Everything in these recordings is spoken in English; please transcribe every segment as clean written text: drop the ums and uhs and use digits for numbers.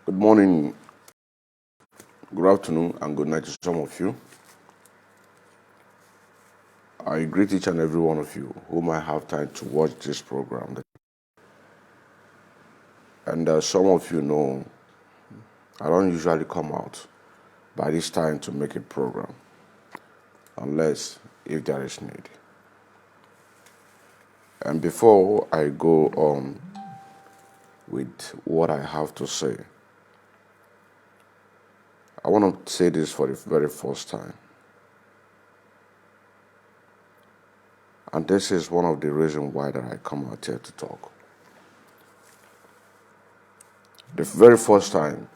Good morning, good afternoon, and good night to some of you. I greet each and every one of you who might have time to watch this program. And some of you know I don't usually come out by this time to make a program, unless if there is need. And before I go on with what I have to say, I want to say this for the very first time. And this is one of the reasons why that I come out here to talk. The very first time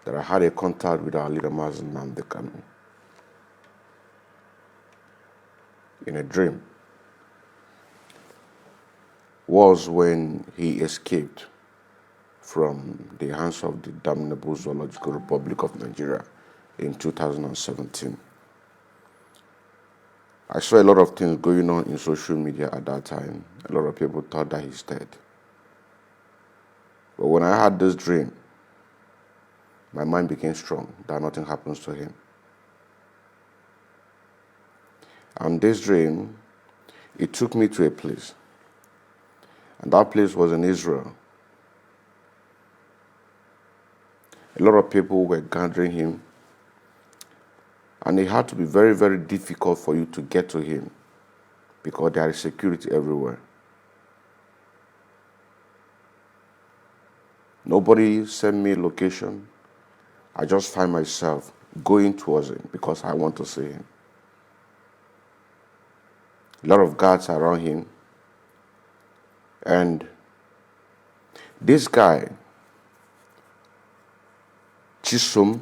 that I had a contact with our leader, Simon Epka and Biafrans, in a dream, was when he escaped from the hands of the damnable Zoological Republic of Nigeria in 2017. I saw a lot of things going on in social media at that time. A lot of people thought that he's dead. But when I had this dream, my mind became strong that nothing happens to him. And this dream, it took me to a place. And that place was in Israel. A lot of people were gathering him. And it had to be very, very difficult for you to get to him because there is security everywhere. Nobody sent me a location. I just find myself going towards him because I want to see him. A lot of guards around him. And this guy, Chisom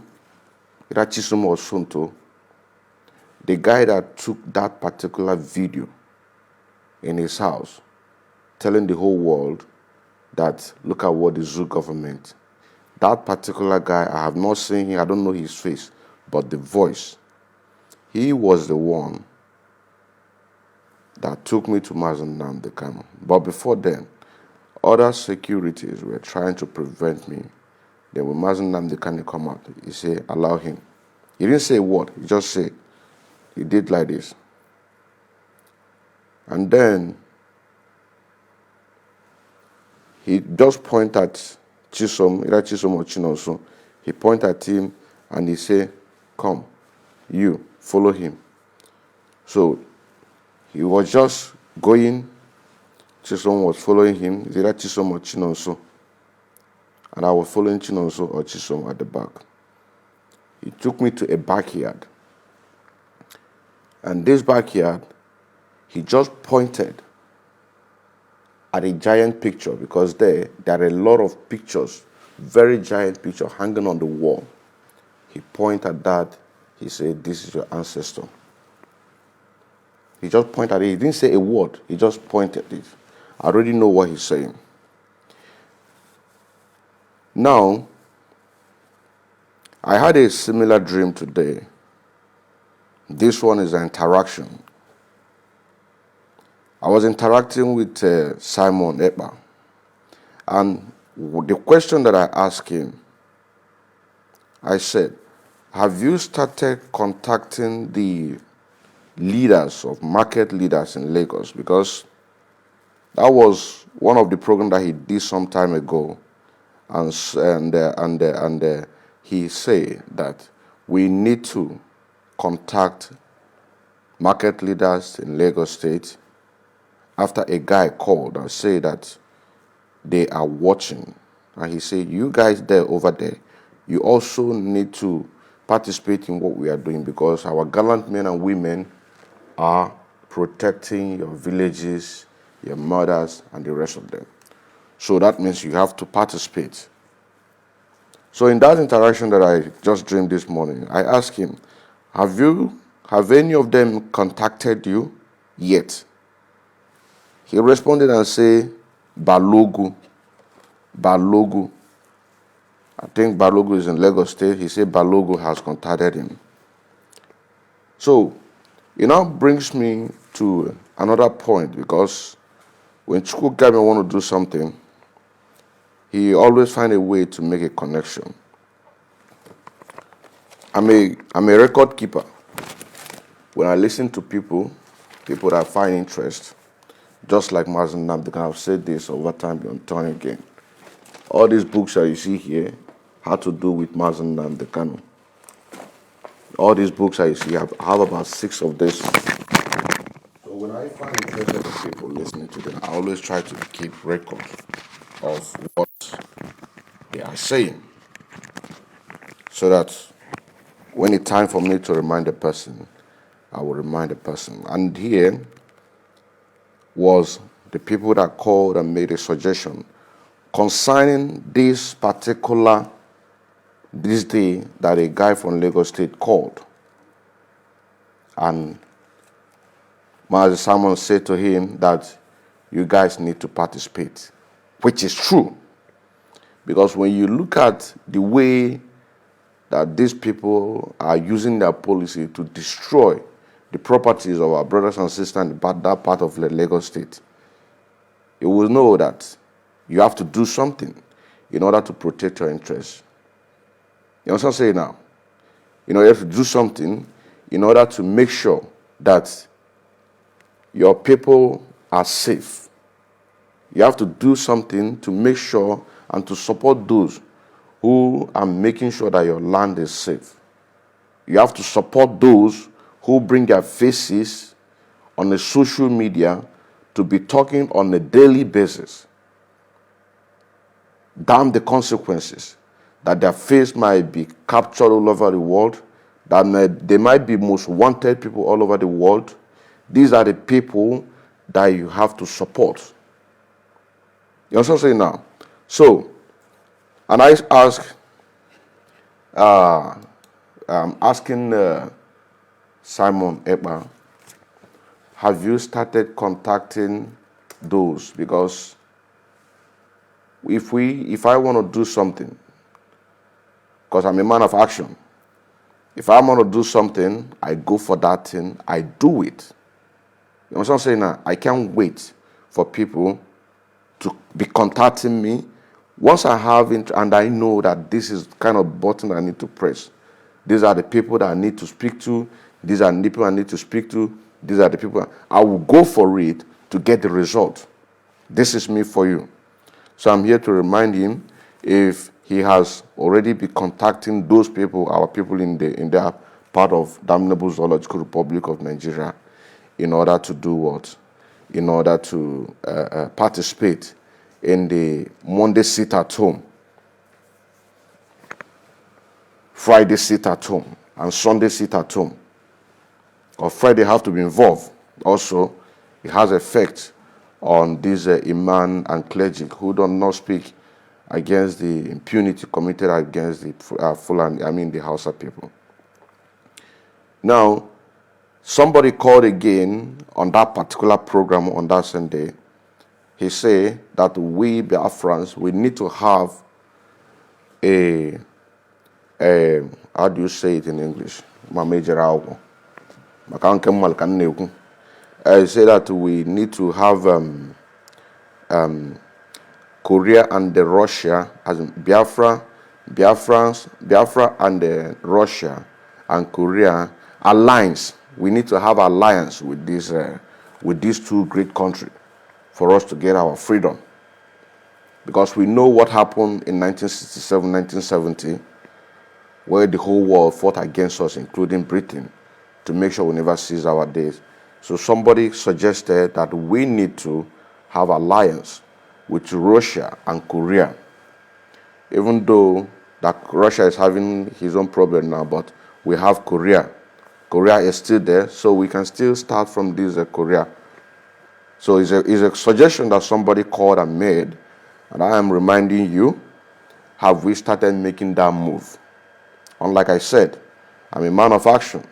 or Sunto, the guy that took that particular video in his house, telling the whole world that look at what the zoo government, that particular guy, I have not seen him, I don't know his face, but the voice, he was the one that took me to Mazen Namdekano. But before then, other securities were trying to prevent me. Then when Mazen Namdekano come out, he said, allow him. He didn't say a word, he just said, he did like this. And then he just pointed at Chisom, either Chisom or Chinonso. He pointed at him and he said, come, you, follow him. So he was just going, Chisom was following him, either Chisom or Chinonso. And I was following Chinonso or Chisom at the back. He took me to a backyard. And this backyard, he just pointed at a giant picture because there are a lot of pictures, very giant pictures hanging on the wall. He pointed at that. He said, this is your ancestor. He just pointed at it. He didn't say a word. He just pointed at it. I already know what he's saying. Now, I had a similar dream today. This one is an interaction. I was interacting with Simon Epka. And the question that I asked him, I said, have you started contacting the leaders of market leaders in Lagos? Because that was one of the programs that he did some time ago. And he said that we need to contact market leaders in Lagos State after a guy called and said that they are watching. And he said, you guys there over there, you also need to participate in what we are doing because our gallant men and women are protecting your villages, your mothers, and the rest of them. So that means you have to participate. So in that interaction that I just dreamed this morning, I asked him, have any of them contacted you yet? He responded and said, Balogu. I think Balogu is in Lagos State. He said Balogu has contacted him. So it now brings me to another point because When Chukwukame want to do something, he always find a way to make a connection. I'm a record keeper. When I listen to people that find interest, just like Mazen Nnamdi, I've said this over time and time again. All these books that you see here had to do with Mazen Nnamdi Kanu. All these books that you see, I have about 6 of this. So when I find interested in people listening to them, I always try to keep record of what they are saying, so that when it's time for me to remind a person, I will remind the person. And here was the people that called and made a suggestion concerning this day that a guy from Lagos State called. And Master Simon said to him that you guys need to participate, which is true. Because when you look at the way that these people are using their policy to destroy the properties of our brothers and sisters in that part of the Lagos State, you will know that you have to do something in order to protect your interests. You know what I'm saying now? You have to do something in order to make sure that your people are safe. You have to do something to make sure and to support those who are making sure that your land is safe. You have to support those who bring their faces on the social media to be talking on a daily basis. Damn the consequences, that their face might be captured all over the world, that they might be most wanted people all over the world. These are the people that you have to support. You know what I'm saying now? So, and I ask, I'm asking Simon Epka, have you started contacting those? Because if I want to do something, because I'm a man of action, if I want to do something, I go for that thing, I do it. You know what I'm saying now? I can't wait for people to be contacting me. Once I have it and I know that this is the kind of button I need to press, these are the people that I need to speak to, these are the people I need to speak to, these are the people, I will go for it to get the result. This is me for you. So I'm here to remind him, if he has already been contacting those people, our people in their part of Damnable Zoological Republic of Nigeria, in order to do what? In order to participate in the Monday sit at home, Friday sit at home, and Sunday sit at home. Or Friday have to be involved. Also, it has effect on these imam and clergy who do not speak against the impunity committed against the the Hausa people. Now, somebody called again on that particular program on that Sunday. He said that we Biafrans, we need to have a how do you say it in English? He said that we need to have Korea and the Russia, as in Biafra and Russia and Korea alliance. We need to have alliance with these two great countries for us to get our freedom. Because we know what happened in 1967, 1970, where the whole world fought against us, including Britain, to make sure we never seize our days. So somebody suggested that we need to have alliance with Russia and Korea. Even though that Russia is having his own problem now, but we have Korea. Korea is still there, so we can still start from this Korea. So it's a suggestion that somebody called and made, and I am reminding you, have we started making that move? And like I said, I'm a man of action.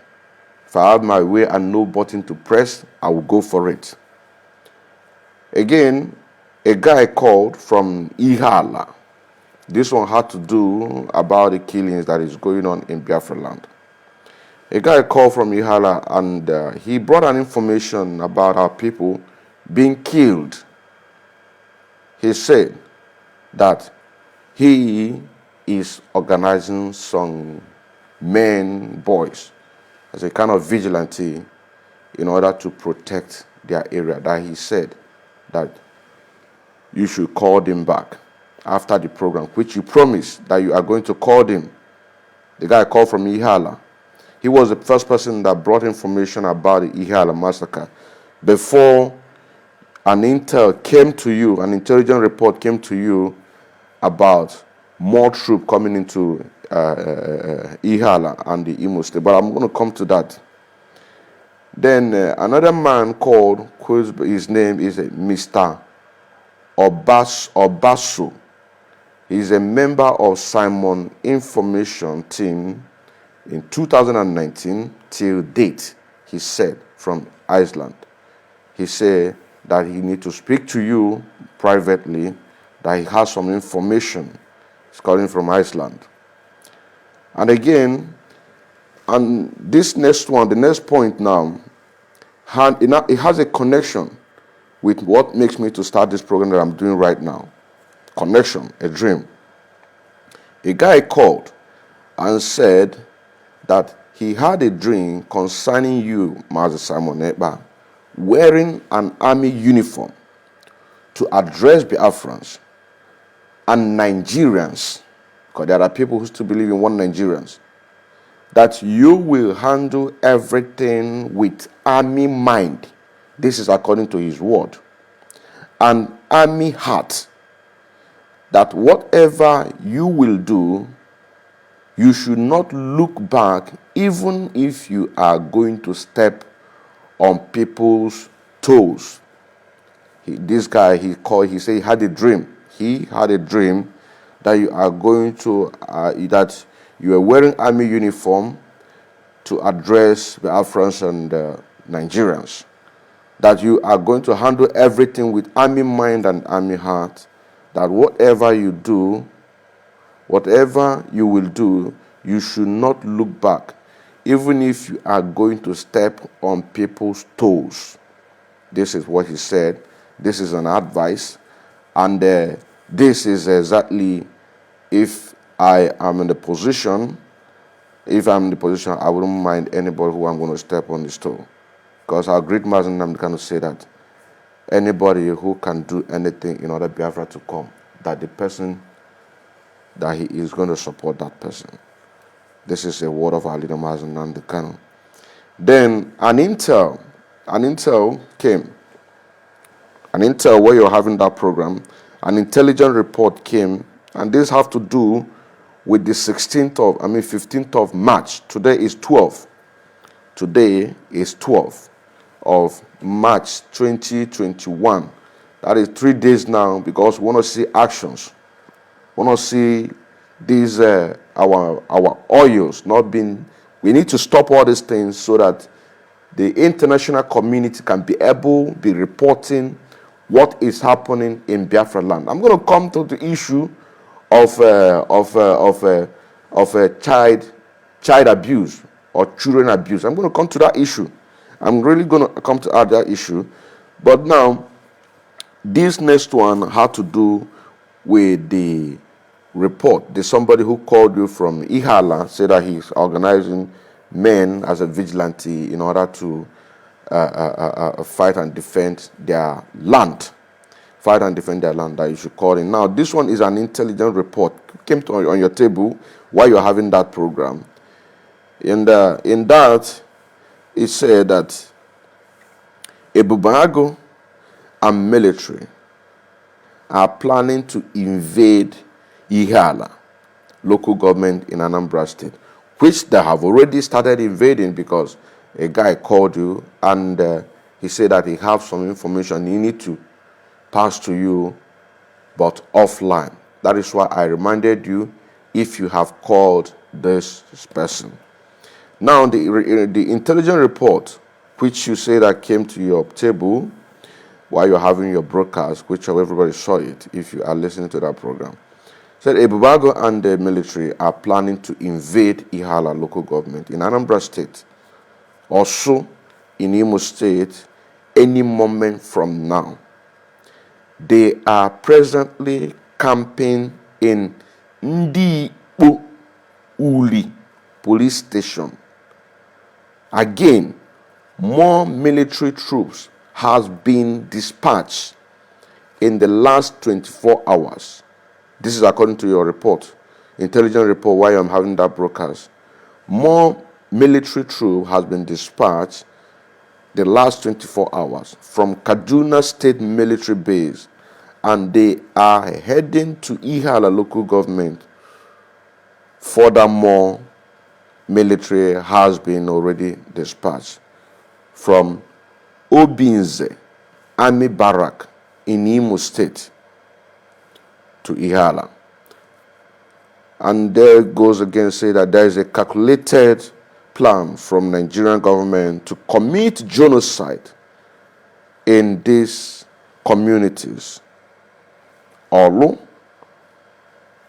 If I have my way and no button to press, I will go for it. Again, a guy called from Ihala. This one had to do about the killings that is going on in Biafra land. A guy called from Ihala and he brought an information about our people being killed he said that he is organizing some men, boys, as a kind of vigilante in order to protect their area. That he said that you should call them back after the program, which you promised that you are going to call them. The guy called from Ihala. He was the first person that brought information about the Ihala massacre. Before an intel came to you, an intelligence report came to you about more troops coming into Ihala and the Imo State. But I'm going to come to that. Then another man called, his name is Mr. Obasu. He's a member of Simon Information Team in 2019 till date, he said, from Iceland. He said that he needs to speak to you privately, that he has some information. He's calling from Iceland. And again, and this next one, the next point now, it has a connection with what makes me to start this program that I'm doing right now. Connection, a dream. A guy called and said that he had a dream concerning you, Master Simon Epka, wearing an army uniform to address Biafrans and Nigerians, because there are people who still believe in one Nigerians, that you will handle everything with army mind. This is according to his word. And army heart. That whatever you will do, you should not look back, even if you are going to step on people's toes. This guy, he said he had a dream. He had a dream that you are going to, that you are wearing army uniform to address the Biafrans and Nigerians. That you are going to handle everything with army mind and army heart. That whatever you do, whatever you will do, you should not look back, even if you are going to step on people's toes. This is what he said. This is an advice. And this is exactly, if I am in the position, I wouldn't mind anybody who I'm going to step on his toe. Because our great Master Nnamdi Kanu say that anybody who can do anything in order Biafra to come, that the person, that he is going to support that person. This is a word of our leader, Master Nnamdi Kanu. Then an intel came. An intel, where you're having that program, an intelligence report came, and this have to do with the 15th of March. Today is 12. Today is 12 of March 2021. That is 3 days now, because we want to see actions. We want to see these our oils not being. We need to stop all these things so that the international community can be reporting what is happening in Biafra land. I'm going to come to the issue of child abuse or children abuse. I'm going to come to that issue. I'm really going to come to that issue. But now, this next one had to do with the report. There's somebody who called you from Ihala, said that he's organizing men as a vigilante in order to fight and defend their land. Fight and defend their land, that you should call in. Now, this one is an intelligent report. It came on your table while you're having that program. And in that, it said that Ebubago and military are planning to invade Ihala, local government in Anambra State, which they have already started invading, because a guy called you and he said that he has some information he need to pass to you, but offline. That is why I reminded you, if you have called this person. Now, the intelligence report, which you say that came to your table while you're having your broadcast, which everybody saw it if you are listening to that program, said Ebubago and the military are planning to invade Ihala local government in Anambra State, also in Imo State, any moment from now. They are presently camping in Ndi Uli police station. Again, more military troops has been dispatched in the last 24 hours. This is according to your report, intelligence report, why I'm having that broadcast. More military troops has been dispatched the last 24 hours from Kaduna State Military Base, and they are heading to Ihala local government. Furthermore, military has been already dispatched from Obinze Army Barrack in Imo State to Ihala. And there goes again, say that there is a calculated plan from Nigerian government to commit genocide in these communities, Olu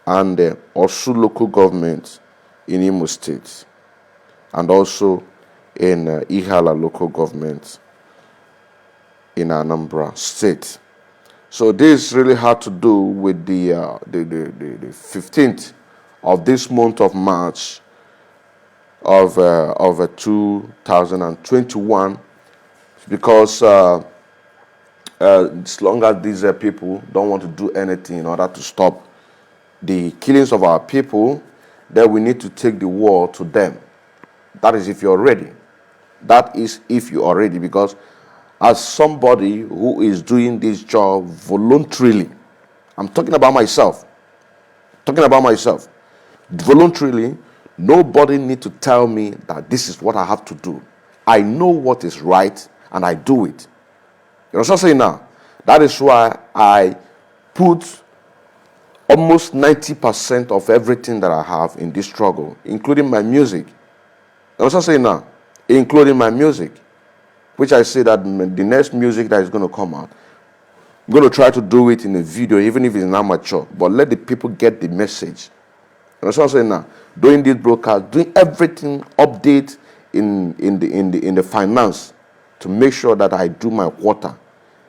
and the Osu local government in Imo State, and also in Ihala local government in Anambra State. So this really had to do with the 15th of this month of March of 2021, because as long as these people don't want to do anything in order to stop the killings of our people, then we need to take the war to them. That is if you're ready. That is if you are ready, because as somebody who is doing this job voluntarily, I'm talking about myself, voluntarily, nobody need to tell me that this is what I have to do. I know what is right and I do it. You know what I'm saying now? That is why I put almost 90% of everything that I have in this struggle, including my music. You know what I'm saying now? Including my music, which I say that the next music that is going to come out, I'm going to try to do it in a video, even if it's an amateur, but let the people get the message. You know what I'm saying now? Doing this broadcast, doing everything, update in the finance to make sure that I do my quota.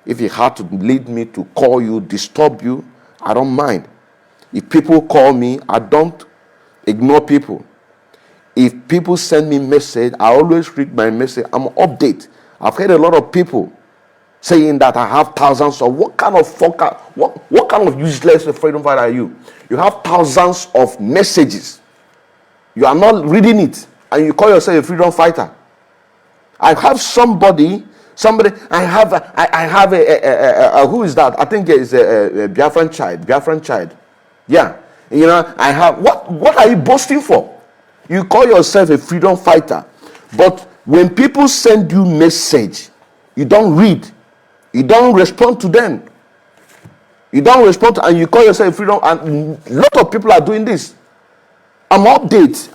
If it had to lead me to call you, disturb you, I don't mind. If people call me, I don't ignore people. If people send me message, I always read my message. I'm update. I've heard a lot of people saying that I have thousands of what kind of fucker, what kind of useless freedom fighter are you? You have thousands of messages. You are not reading it, and you call yourself a freedom fighter. I have somebody. I have a who is that? I think it's a Biafran child. Yeah, you know, I have what are you boasting for? You call yourself a freedom fighter, but when people send you message, you don't read, you don't respond to them. You don't respond to, and you call yourself a freedom. And a lot of people are doing this. I'm update.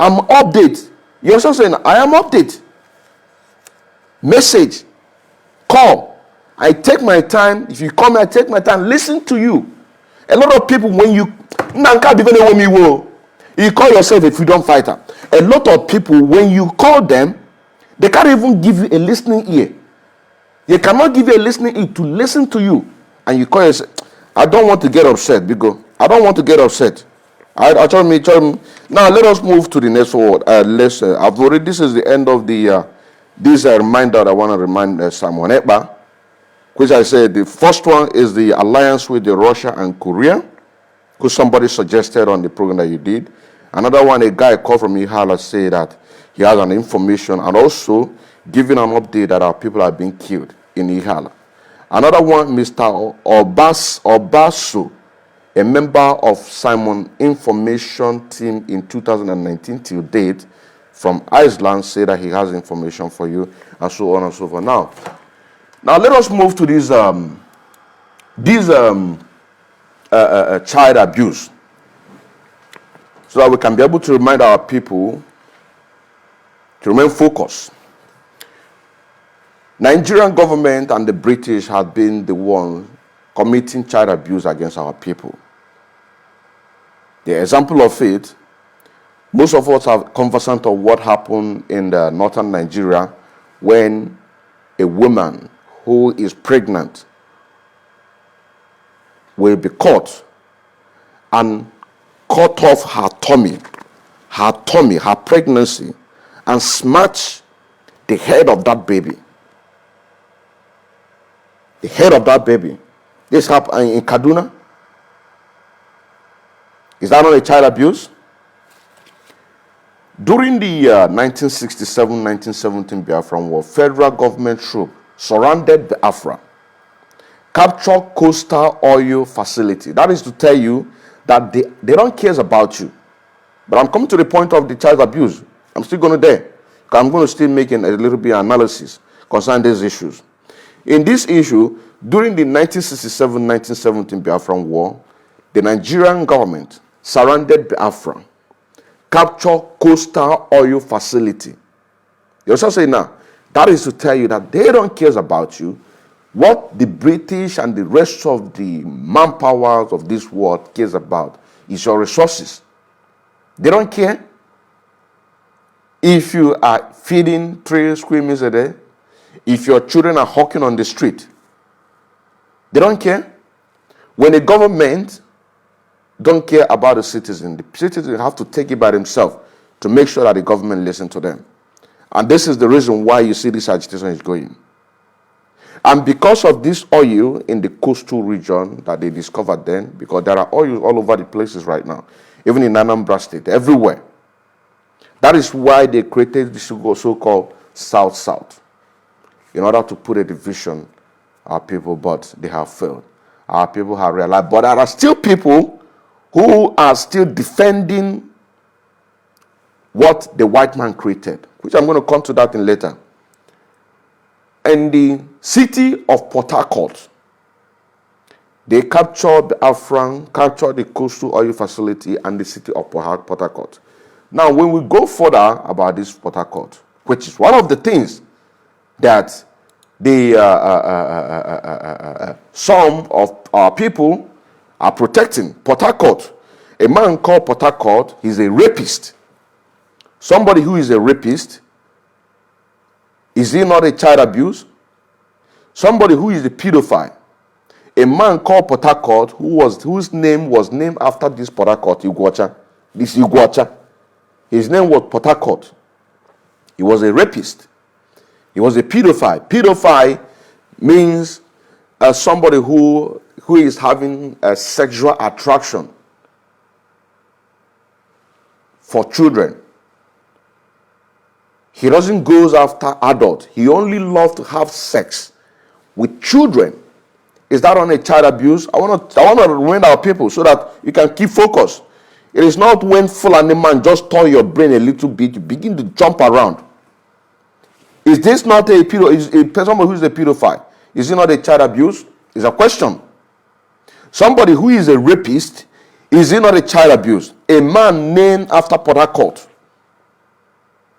You know what I'm saying? I am update. Message, call. I take my time. If you call me, I take my time. Listen to you. A lot of people, when you call yourself a freedom fighter. A lot of people, when you call them, they can't even give you a listening ear. They cannot give you a listening ear to listen to you. And you call yourself. I don't want to get upset, because I don't want to get upset. I tell me. Now let us move to the next word. This is the end of the this reminder. I want to remind Simon Epka, which I said the first one is the alliance with the Russia and Korea, because somebody suggested on the program that you did. Another one, a guy called from Ihala said that he has an information and also giving an update that our people are being killed in Ihala. Another one, Mr. Obaso, a member of Simon information team in 2019 till date from Iceland, said that he has information for you, and so on and so forth. Now let us move to this child abuse, so that we can be able to remind our people to remain focused. Nigerian government and the British have been the ones committing child abuse against our people. The example of it, most of us are conversant of what happened in the northern Nigeria when a woman who is pregnant will be caught and cut off her pregnancy, and smash the head of that baby. The head of that baby. This happened in Kaduna. Is that not a child abuse? During the 1967-1917 Biafran War, federal government troops surrounded Biafra, captured coastal oil facility. That is to tell you that they don't care about you. But I'm coming to the point of the child abuse. I'm still going to there. I'm going to still make a little bit of analysis concerning these issues. In this issue, during the 1967-1917 Biafran War, the Nigerian government surrounded Biafra, captured coastal oil facility. You also say now, that is to tell you that they don't care about you. What the British and the rest of the manpowers of this world cares about is your resources. They don't care if you are feeding 3 square meals a day, if your children are hawking on the street. They don't care. When the government don't care about the citizens have to take it by themselves to make sure that the government listens to them. And this is the reason why you see this agitation is going. And because of this oil in the coastal region that they discovered then, because there are oils all over the places right now, even in Anambra State, everywhere. That is why they created the so-called South-South, in order to put a division our people, but they have failed. Our people have realized, but there are still people who are still defending what the white man created, which I'm going to come to that in later. In the city of Port Harcourt, they captured the coastal oil facility and the city of Port Harcourt. Now, when we go further about this Port Harcourt, which is one of the things that some of our people are protecting. Port Harcourt, a man called Port Harcourt, he's a rapist. Somebody who is a rapist, is he not a child abuse? Somebody who is a pedophile. A man called Port Harcourt, whose name was named after this Port Harcourt, Iguacha. His name was Port Harcourt. He was a rapist. He was a pedophile. Pedophile means somebody who is having a sexual attraction for children. He doesn't go after adults. He only loves to have sex with children. Is that on a child abuse? I want to remind our people so that you can keep focus. It is not when Fulani man just turn your brain a little bit, you begin to jump around. Is this not a someone who is a pedophile? Is it not a child abuse? It's a question. Somebody who is a rapist, is it not a child abuse? A man named after Port Harcourt.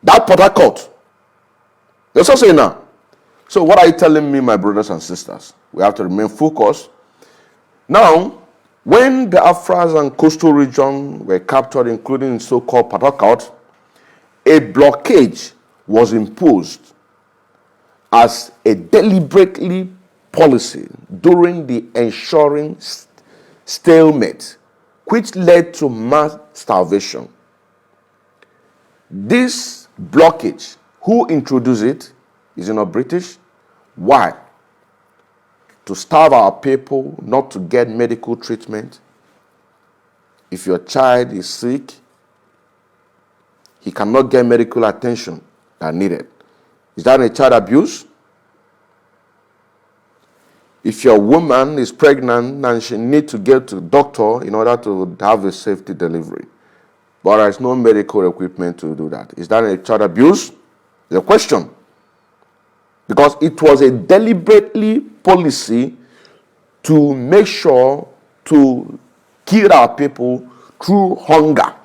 That Port Harcourt. Let's also say now. So what are you telling me, my brothers and sisters? We have to remain focused. Now, when the Biafrans and coastal region were captured, including so-called Port Harcourt, a blockade was imposed as a deliberately policy during the ensuring stalemate, which led to mass starvation. This blockage, who introduced it? Is it not British? Why? To starve our people not to get medical treatment. If your child is sick, he cannot get medical attention that needed. Is that a child abuse? If your woman is pregnant and she needs to get to the doctor in order to have a safety delivery, but there is no medical equipment to do that, is that a child abuse? The question. Because it was a deliberately policy to make sure to kill our people through hunger.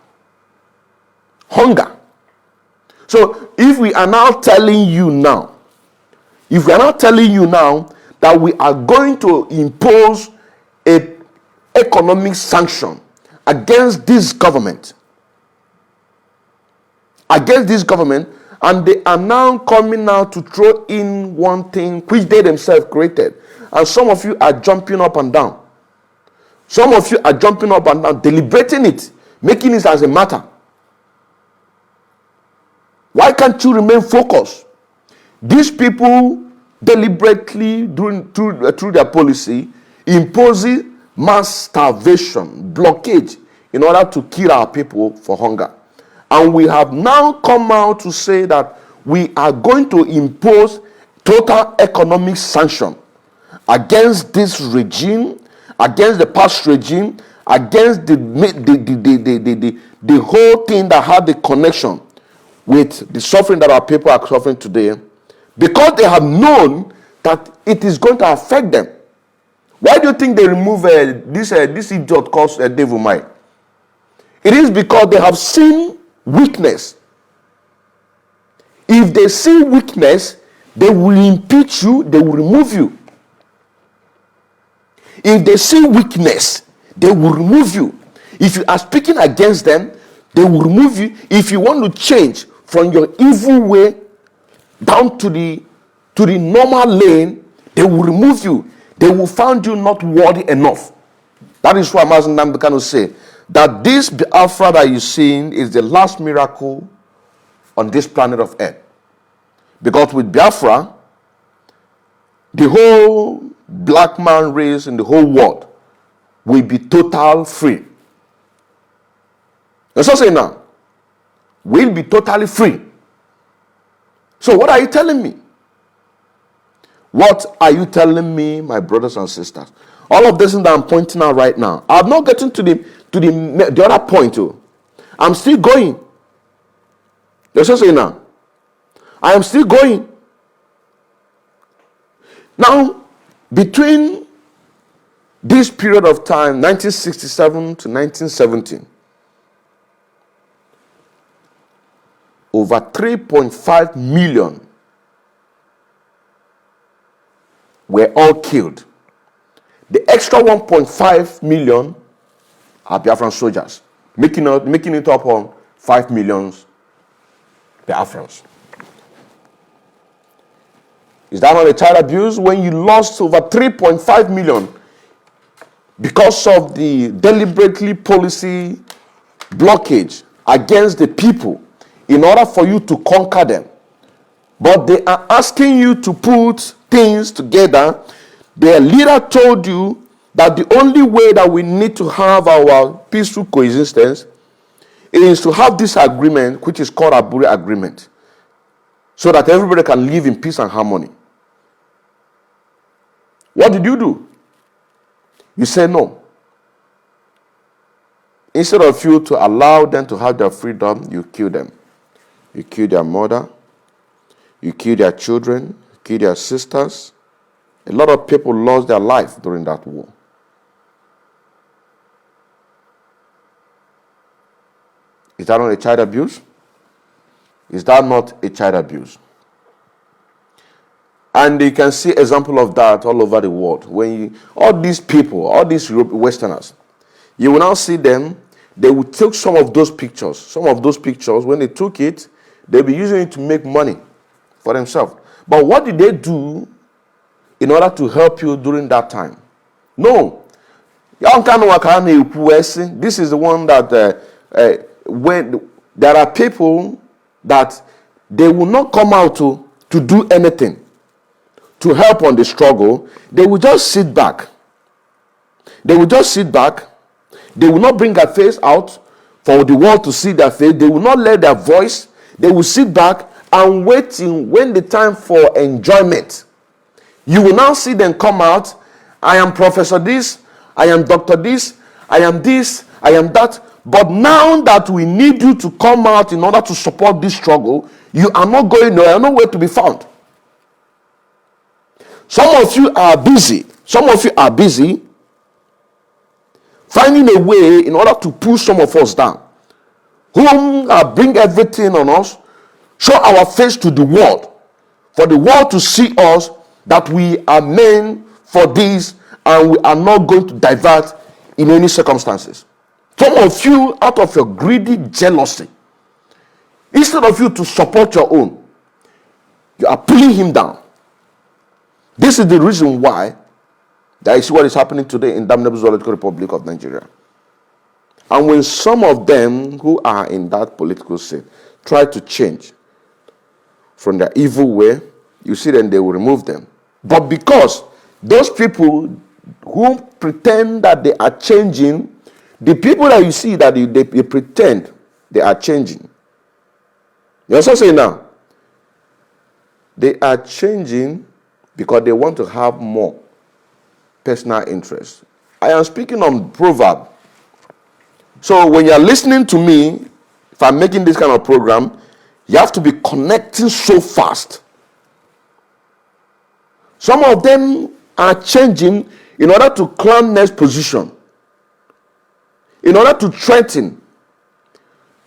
Hunger. So if we are now telling you now that we are going to impose an economic sanction against this government, and they are now coming out to throw in one thing which they themselves created, and some of you are jumping up and down. Some of you are jumping up and down, deliberating it, making it as a matter. Why can't you remain focused? These people deliberately, through their policy, imposing mass starvation, blockade, in order to kill our people for hunger. And we have now come out to say that we are going to impose total economic sanction against this regime, against the past regime, against the whole thing that had the connection with the suffering that our people are suffering today, because they have known that it is going to affect them. Why do you think they remove this idiot called Dave Umai? It is because they have seen weakness. If they see weakness, they will impeach you, they will remove you. If they see weakness, they will remove you. If you are speaking against them, they will remove you. If you want to change from your evil way down to the normal lane, they will remove you. They will find you not worthy enough. That is why I'm asking them to say that this Biafra that you're seeing is the last miracle on this planet of Earth. Because with Biafra, the whole black man race in the whole world will be total free. That's what I'm saying now. We'll be totally free. So what are you telling me? What are you telling me, my brothers and sisters? All of this that I'm pointing out right now, I'm not getting to the other point too. I'm still going. That's what I'm saying now. I am still going. Now, between this period of time, 1967 to 1917, over 3.5 million were all killed. The extra 1.5 million are Biafran soldiers, making it up on 5 million Biafrans. Is that not a child abuse when you lost over 3.5 million because of the deliberately policy blockage against the people in order for you to conquer them? But they are asking you to put things together. Their leader told you that the only way that we need to have our peaceful coexistence is to have this agreement, which is called Aburi Agreement, so that everybody can live in peace and harmony. What did you do? You said no. Instead of you to allow them to have their freedom, you kill them. You kill their mother. You kill their children. You kill their sisters. A lot of people lost their life during that war. Is that not a child abuse? Is that not a child abuse? And you can see example of that all over the world. When all these people, all these Westerners, you will now see them, they will take some of those pictures. Some of those pictures, when they took it, they'll be using it to make money for themselves. But what did they do in order to help you during that time? No. This is the one that when there are people that they will not come out to do anything to help on the struggle. They will just sit back. They will just sit back. They will not bring their face out for the world to see their face. They will not let their voice. They will sit back and waiting when the time for enjoyment. You will now see them come out. I am Professor this. I am Doctor this. I am this. I am that. But now that we need you to come out in order to support this struggle, you are not going nowhere. You are nowhere to be found. Some of you are busy. Some of you are busy finding a way in order to push some of us down. Whom bring everything on us, show our face to the world, for the world to see us that we are meant for this and we are not going to divert in any circumstances. Some of you, out of your greedy jealousy, instead of you to support your own, you are pulling him down. This is the reason why That is what is happening today in damnable Zoological Republic of Nigeria. And when some of them who are in that political seat try to change from their evil way, you see then they will remove them. But because those people who pretend that they are changing, the people that you see that they pretend they are changing. You also say now, they are changing because they want to have more personal interest. I am speaking on proverb. So when you are listening to me, if I'm making this kind of program, you have to be connecting so fast. Some of them are changing in order to claim next position, in order to threaten,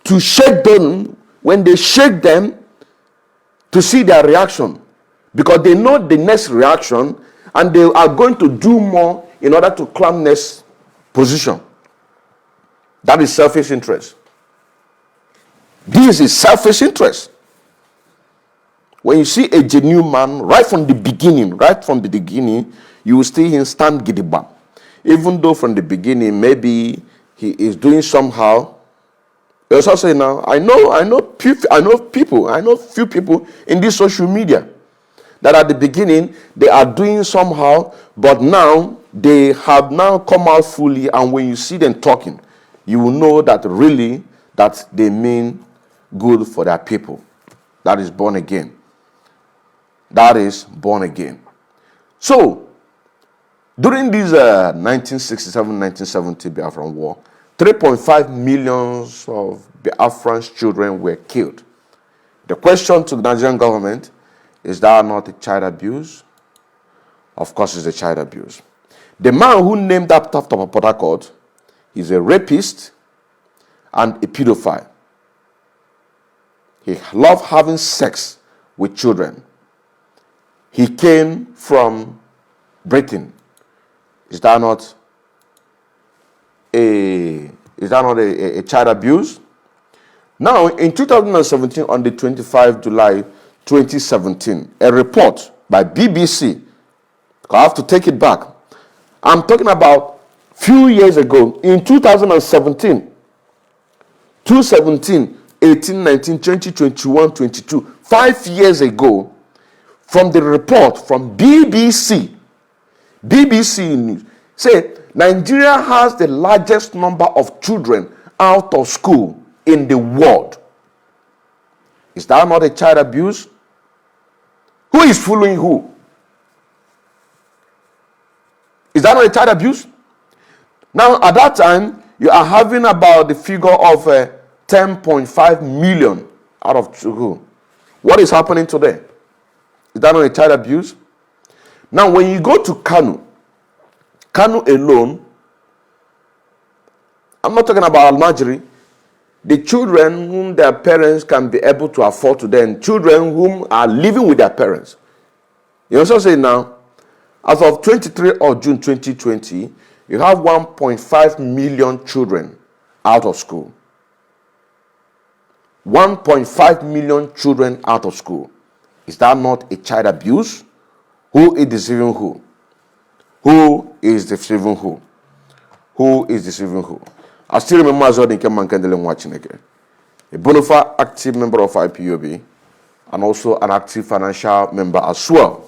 to shake them. When they shake them, to see their reaction, because they know the next reaction and they are going to do more in order to claim next position. That is selfish interest. This is selfish interest. When you see a genuine man, right from the beginning, you will see him stand gidigba. Even though from the beginning, maybe he is doing somehow. You also say now, I know few people in this social media that at the beginning they are doing somehow, but now they have now come out fully, and when you see them talking, you will know that really that they mean good for their people. That is born again. That is born again. So, during this 1967-1970 Biafran War, 3.5 million of Biafran's children were killed. The question to the Nigerian government, is that not a child abuse? Of course it's a child abuse. The man who named that Port Harcourt is a rapist and a pedophile. He loved having sex with children. He came from Britain. Is that not a child abuse? Now, in 2017, on the 25 July 2017, a report by BBC, I have to take it back. I'm talking about few years ago, in 2017, 2017, 18, 19, 20, 21, 22, 5 years ago, from the report from BBC News, say Nigeria has the largest number of children out of school in the world. Is that not a child abuse? Who is fooling who? Is that not a child abuse? Now, at that time, you are having about the figure of 10.5 million out of school. What is happening today? Is that not a child abuse? Now, when you go to Kano alone, I'm not talking about Almajiri, the children whom their parents can be able to afford to them, children whom are living with their parents. You also say now, as of 23 of June 2020, you have 1.5 million children out of school. 1.5 million children out of school. Is that not a child abuse? Who is deceiving who? Who is deceiving who? Who is deceiving who? I still remember as well watching again. A bona fide active member of IPOB and also an active financial member as well,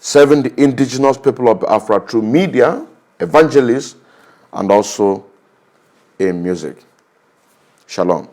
serving the indigenous people of Biafra through media, evangelists, and also in music. Shalom.